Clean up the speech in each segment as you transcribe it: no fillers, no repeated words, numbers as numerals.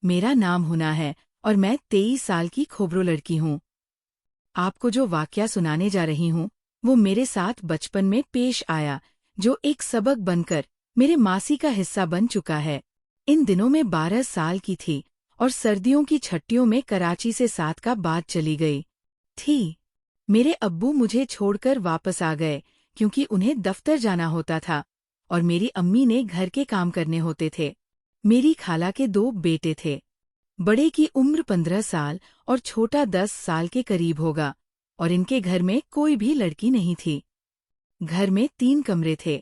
मेरा नाम हुना है और मैं 23 साल की खोबरो लड़की हूँ। आपको जो वाकया सुनाने जा रही हूँ, वो मेरे साथ बचपन में पेश आया, जो एक सबक बनकर मेरे मासी का हिस्सा बन चुका है। इन दिनों में 12 साल की थी और सर्दियों की छुट्टियों में कराची से 7 का बाद चली गई थी। मेरे अब्बू मुझे छोड़कर वापस आ गए क्योंकि उन्हें दफ्तर जाना होता था और मेरी अम्मी ने घर के काम करने होते थे। मेरी खाला के 2 बेटे थे। बड़े की उम्र 15 साल और छोटा 10 साल के करीब होगा, और इनके घर में कोई भी लड़की नहीं थी। घर में 3 कमरे थे।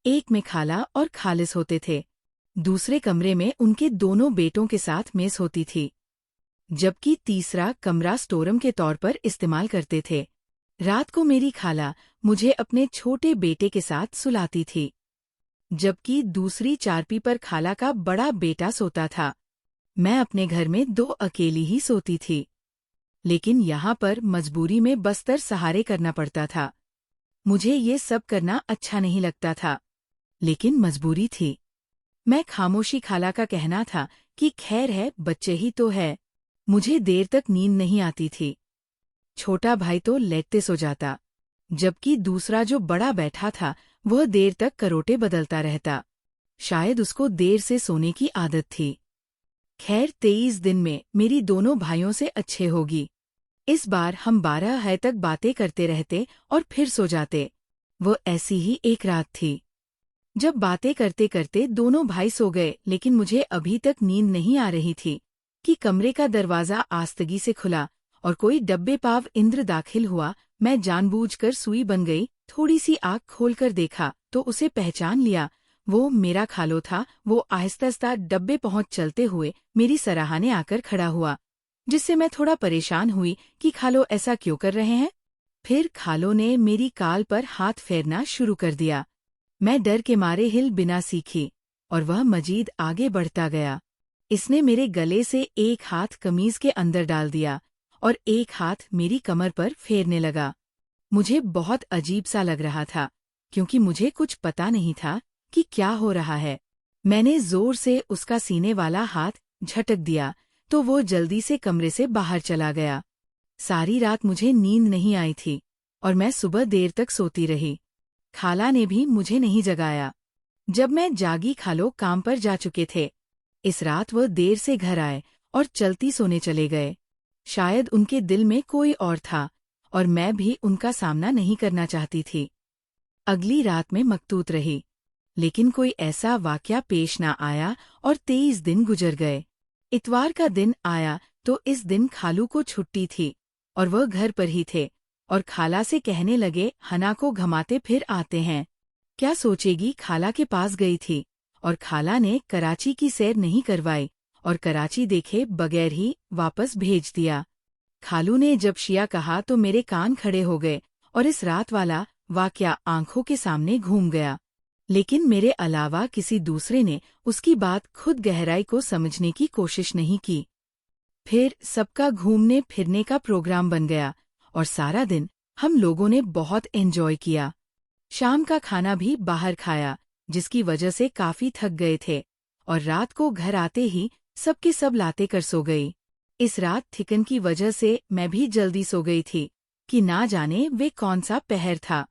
एक में खाला और खालिस होते थे। दूसरे कमरे में उनके दोनों बेटों के साथ मेस होती थी, जबकि तीसरा कमरा स्टोररूम के तौर पर इस्तेमाल करते थे। रात को मेरी खाला मुझे अपने छोटे बेटे के साथ सुलाती थी, जबकि दूसरी चारपी पर खाला का बड़ा बेटा सोता था। मैं अपने घर में 2 अकेली ही सोती थी, लेकिन यहाँ पर मजबूरी में बस्तर सहारे करना पड़ता था। मुझे ये सब करना अच्छा नहीं लगता था, लेकिन मजबूरी थी। मैं खामोशी खाला का कहना था कि खैर है, बच्चे ही तो है। मुझे देर तक नींद नहीं आती थी। छोटा भाई तो लेटते सो जाता, जबकि दूसरा जो बड़ा बैठा था वह देर तक करोटे बदलता रहता। शायद उसको देर से सोने की आदत थी। खैर 23 दिन में मेरी दोनों भाइयों से अच्छे होगी। इस बार हम 12 है तक बातें करते रहते और फिर सो जाते। वो ऐसी ही एक रात थी जब बातें करते करते दोनों भाई सो गए, लेकिन मुझे अभी तक नींद नहीं आ रही थी कि कमरे का दरवाजा आस्तगी से खुला और कोई डब्बे पाव इंद्र दाखिल हुआ। मैं जानबूझकर सुई बन गई। थोड़ी सी आँख खोलकर देखा तो उसे पहचान लिया। वो मेरा खालो था। वो आहिस्ता डब्बे पहुंच चलते हुए मेरी सराहने आकर खड़ा हुआ, जिससे मैं थोड़ा परेशान हुई कि खालो ऐसा क्यों कर रहे हैं। फिर खालो ने मेरी काल पर हाथ फेरना शुरू कर दिया। मैं डर के मारे हिल बिना सीखी और वह मजीद आगे बढ़ता गया। इसने मेरे गले से एक हाथ कमीज के अंदर डाल दिया और एक हाथ मेरी कमर पर फेरने लगा। मुझे बहुत अजीब सा लग रहा था, क्योंकि मुझे कुछ पता नहीं था कि क्या हो रहा है। मैंने जोर से उसका सीने वाला हाथ झटक दिया तो वो जल्दी से कमरे से बाहर चला गया। सारी रात मुझे नींद नहीं आई थी और मैं सुबह देर तक सोती रही। खाला ने भी मुझे नहीं जगाया। जब मैं जागी, खालो काम पर जा चुके थे। इस रात वह देर से घर आए और चलती सोने चले गए। शायद उनके दिल में कोई और था और मैं भी उनका सामना नहीं करना चाहती थी। अगली रात में मकतूत रही, लेकिन कोई ऐसा वाकया पेश ना आया और 23 दिन गुजर गए। इतवार का दिन आया तो इस दिन खालू को छुट्टी थी और वह घर पर ही थे, और खाला से कहने लगे, हना को घमाते फिर आते हैं। क्या सोचेगी, खाला के पास गई थी और खाला ने कराची की सैर नहीं करवाई और कराची देखे बगैर ही वापस भेज दिया। खालू ने जब शिया कहा तो मेरे कान खड़े हो गए और इस रात वाला वाकया आंखों के सामने घूम गया। लेकिन मेरे अलावा किसी दूसरे ने उसकी बात खुद गहराई को समझने की कोशिश नहीं की। फिर सबका घूमने फिरने का प्रोग्राम बन गया और सारा दिन हम लोगों ने बहुत एंजॉय किया। शाम का खाना भी बाहर खाया, जिसकी वजह से काफी थक गए थे, और रात को घर आते ही सबके सब लाते कर सो गई। इस रात थिकन की वजह से मैं भी जल्दी सो गई थी कि ना जाने वे कौन सा पहर था,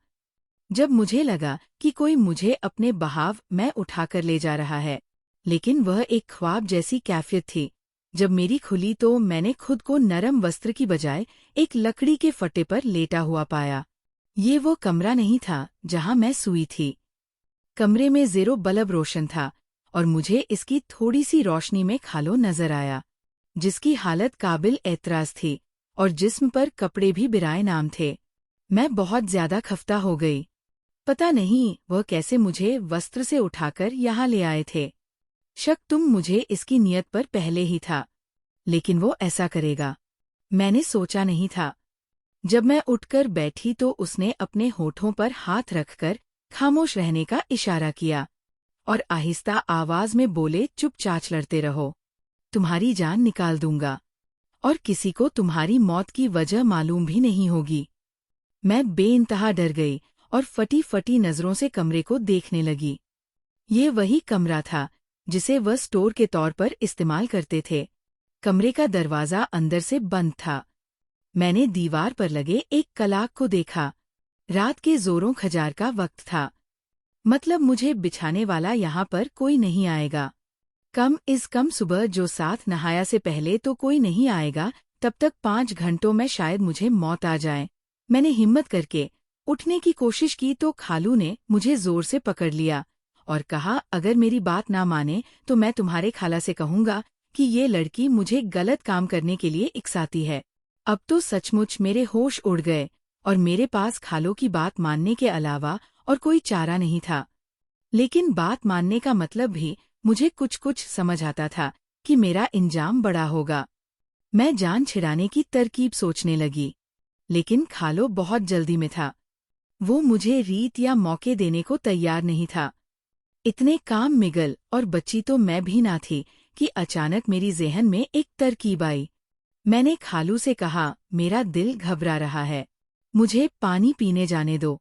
जब मुझे लगा कि कोई मुझे अपने बहाव में उठाकर ले जा रहा है। लेकिन वह एक ख्वाब जैसी कैफियत थी। जब मेरी खुली तो मैंने खुद को नरम वस्त्र की बजाय एक लकड़ी के फटे पर लेटा हुआ पाया। ये वो कमरा नहीं था जहां मैं सोई थी। कमरे में ज़ेरो बल्ब रोशन था और मुझे इसकी थोड़ी सी रोशनी में खालो नजर आया, जिसकी हालत काबिल एतराज थी और जिस्म पर कपड़े भी बिराए नाम थे। मैं बहुत ज्यादा खफ्ता हो गई। पता नहीं वह कैसे मुझे वस्त्र से उठाकर यहाँ ले आए थे। शक तुम मुझे इसकी नियत पर पहले ही था, लेकिन वो ऐसा करेगा मैंने सोचा नहीं था। जब मैं उठकर बैठी तो उसने अपने होठों पर हाथ रखकर खामोश रहने का इशारा किया और आहिस्ता आवाज में बोले, चुपचाप लड़ते रहो, तुम्हारी जान निकाल दूंगा और किसी को तुम्हारी मौत की वजह मालूम भी नहीं होगी। मैं बेइंतहा डर गई और फटी फटी नजरों से कमरे को देखने लगी। ये वही कमरा था जिसे वह स्टोर के तौर पर इस्तेमाल करते थे। कमरे का दरवाज़ा अंदर से बंद था। मैंने दीवार पर लगे एक कलाक को देखा। रात के जोरों खजार का वक्त था। मतलब मुझे बिछाने वाला यहाँ पर कोई नहीं आएगा। कम सुबह जो साथ नहाया से पहले तो कोई नहीं आएगा, तब तक 5 घंटों में शायद मुझे मौत आ जाए। मैंने हिम्मत करके उठने की कोशिश की तो खालू ने मुझे जोर से पकड़ लिया और कहा, अगर मेरी बात ना माने तो मैं तुम्हारे खाला से कहूंगा कि ये लड़की मुझे गलत काम करने के लिए इकसाती है। अब तो सचमुच मेरे होश उड़ गए और मेरे पास खालों की बात मानने के अलावा और कोई चारा नहीं था। लेकिन बात मानने का मतलब भी मुझे कुछ कुछ समझ आता था कि मेरा इंजाम बड़ा होगा। मैं जान छिड़ाने की तरकीब सोचने लगी, लेकिन खालो बहुत जल्दी में था। वो मुझे रीत या मौके देने को तैयार नहीं था। इतने काम मिगल और बच्ची तो मैं भी ना थी कि अचानक मेरी ज़हन में एक तरकीब आई। मैंने खालू से कहा, मेरा दिल घबरा रहा है, मुझे पानी पीने जाने दो,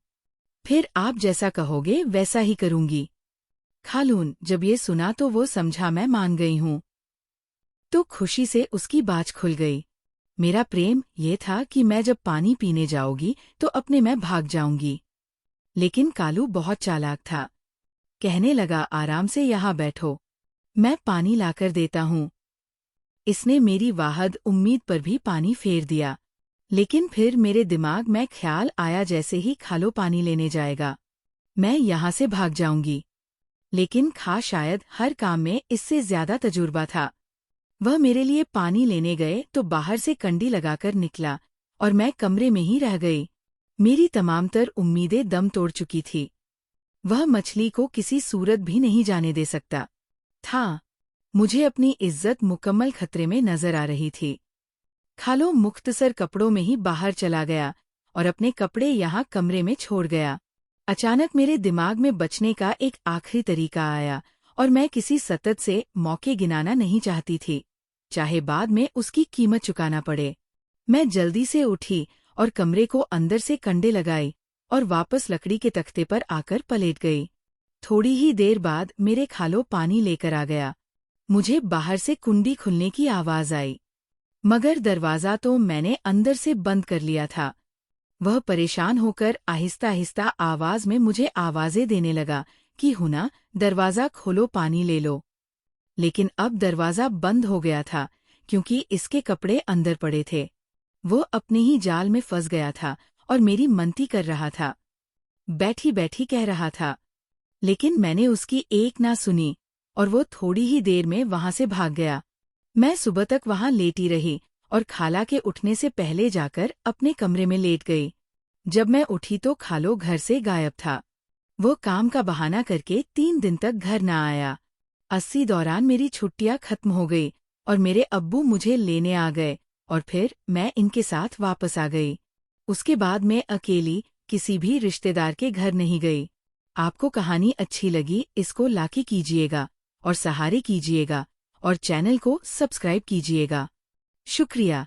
फिर आप जैसा कहोगे वैसा ही करूंगी। खालून जब ये सुना तो वो समझा मैं मान गई हूँ, तो खुशी से उसकी बाज खुल गई। मेरा प्रेम ये था कि मैं जब पानी पीने जाऊंगी तो अपने मैं भाग जाऊंगी। लेकिन कालू बहुत चालाक था। कहने लगा, आराम से यहाँ बैठो, मैं पानी लाकर देता हूँ। इसने मेरी वाहद उम्मीद पर भी पानी फेर दिया। लेकिन फिर मेरे दिमाग में ख्याल आया, जैसे ही खालो पानी लेने जाएगा मैं यहाँ से भाग जाऊंगी। लेकिन खा शायद हर काम में इससे ज्यादा तजुर्बा था। वह मेरे लिए पानी लेने गए तो बाहर से कंडी लगाकर निकला और मैं कमरे में ही रह गई। मेरी तमामतर उम्मीदें दम तोड़ चुकी थी। वह मछली को किसी सूरत भी नहीं जाने दे सकता था। मुझे अपनी इज्जत मुकम्मल खतरे में नजर आ रही थी। खालो मुख्तसर कपड़ों में ही बाहर चला गया और अपने कपड़े यहाँ कमरे में छोड़ गया। अचानक मेरे दिमाग में बचने का एक आखिरी तरीका आया और मैं किसी सतत से मौके गिनाना नहीं चाहती थी, चाहे बाद में उसकी कीमत चुकाना पड़े। मैं जल्दी से उठी और कमरे को अंदर से कंडे लगाई और वापस लकड़ी के तख्ते पर आकर पलेट गई। थोड़ी ही देर बाद मेरे खालो पानी लेकर आ गया। मुझे बाहर से कुंडी खुलने की आवाज आई, मगर दरवाज़ा तो मैंने अंदर से बंद कर लिया था। वह परेशान होकर आहिस्ता आहिस्ता आवाज में मुझे आवाजें देने लगा कि हुना, दरवाज़ा खोलो, पानी ले लो। लेकिन अब दरवाज़ा बंद हो गया था क्योंकि इसके कपड़े अंदर पड़े थे। वो अपने ही जाल में फंस गया था और मेरी मनती कर रहा था, बैठी बैठी कह रहा था। लेकिन मैंने उसकी एक ना सुनी और वो थोड़ी ही देर में वहां से भाग गया। मैं सुबह तक वहां लेटी रही और खाला के उठने से पहले जाकर अपने कमरे में लेट गई। जब मैं उठी तो खालो घर से गायब था। वो काम का बहाना करके 3 दिन तक घर न आया। 80 दौरान मेरी छुट्टियां खत्म हो गई और मेरे अब्बू मुझे लेने आ गए और फिर मैं इनके साथ वापस आ गई। उसके बाद मैं अकेली किसी भी रिश्तेदार के घर नहीं गई। आपको कहानी अच्छी लगी, इसको लाइक कीजिएगा और सहारे कीजिएगा और चैनल को सब्सक्राइब कीजिएगा। शुक्रिया।